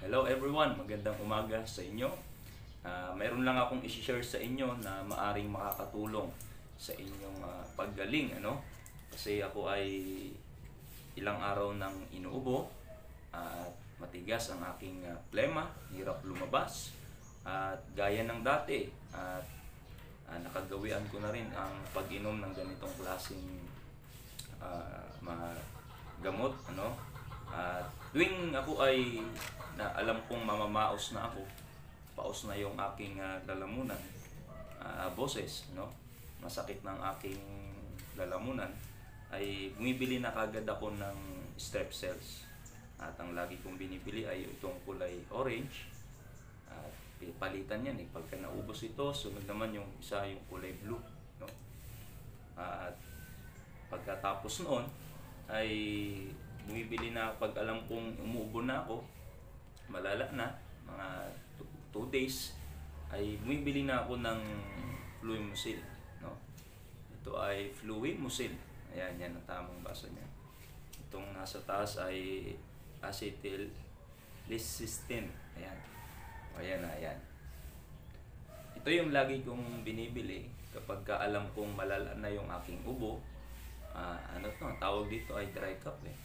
Hello everyone, magandang umaga sa inyo. Mayroon lang akong i-share sa inyo na maaring makakatulong sa inyong paggaling, ano? Kasi ako ay ilang araw nang inuubo at matigas ang aking plema, hirap lumabas at gaya ng dati at nakagawian ko na rin ang pag-inom ng ganitong klaseng mga gamot, ano? At tuwing ako ay alam kong mamamaos na ako, paos na yung aking lalamunan, boses, no? Masakit ng aking lalamunan, ay bumibili na kagad ako ng strep cells. At ang lagi kong binibili ay itong kulay orange. At palitan yan eh. Pagka naubos ito, sunod naman yung isa yung kulay blue, no? At pagkatapos noon ay bumibili na pag alam kong umuubo na ako, malala na, mga 2 days, ay bumibili na ako ng Fluimucil, no? Ito ay Fluimucil. Ayan, yan ang tamang basa niya. Itong nasa taas ay acetylcysteine. Ayan. Ayan na, ayan. Ito yung lagi kong binibili kapag alam kong malala na yung aking ubo. Tawag dito ay dry cough eh.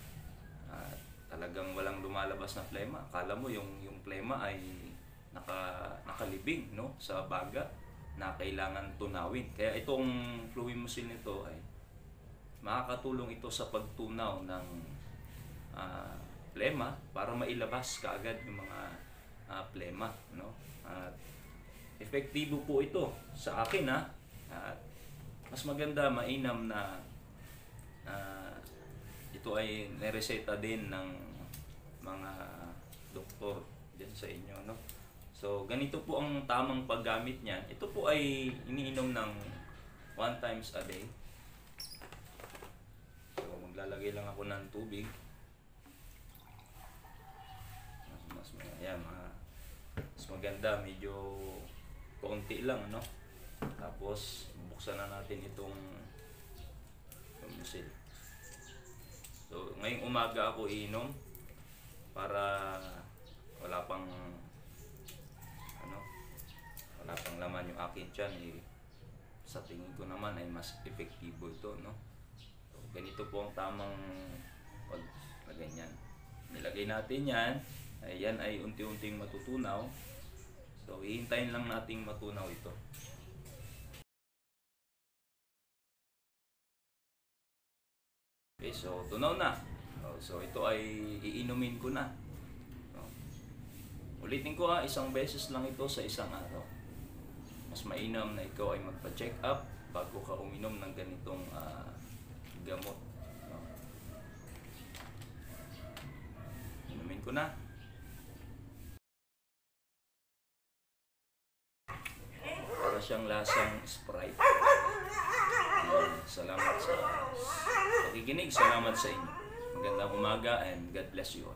Talagang walang lumalabas na plema. Akala mo yung plema ay nakalibing, no, sa baga na kailangan tunawin. Kaya itong Fluimucil nito ay makakatulong ito sa pagtunaw ng plema para mailabas kaagad yung mga plema, no? At epektibo po ito sa akin, ha. At mas maganda mainam na ito ay nireseta din ng mga doktor diyan sa inyo, no? So ganito po ang tamang paggamit niyan. Ito po ay iniinom ng 1 times a day. So maglalagay lang ako ng tubig. Mas maganda, medyo konti lang, no? Tapos buksan na natin itong Fluimucil. So ngayong umaga ako iinom para wala pang laman yung akin tiyan eh. Sa tingin ko naman ay mas epektibo ito, no? So, ganito po ang tamang paglagay niyan. Nilagay natin yan, yan ay unti-unting matutunaw. So hihintayin lang nating matunaw ito. Okay, so tunaw na. So ito ay iinumin ko na. Ulitin ko, isang beses lang ito sa isang araw. Mas mainam na ikaw ay magpa-check up bago ka uminom ng ganitong gamot. Inumin ko na. Para siyang lasang Sprite. Salamat sa pakikinig. Salamat sa inyo. Magandang umaga and God bless you all.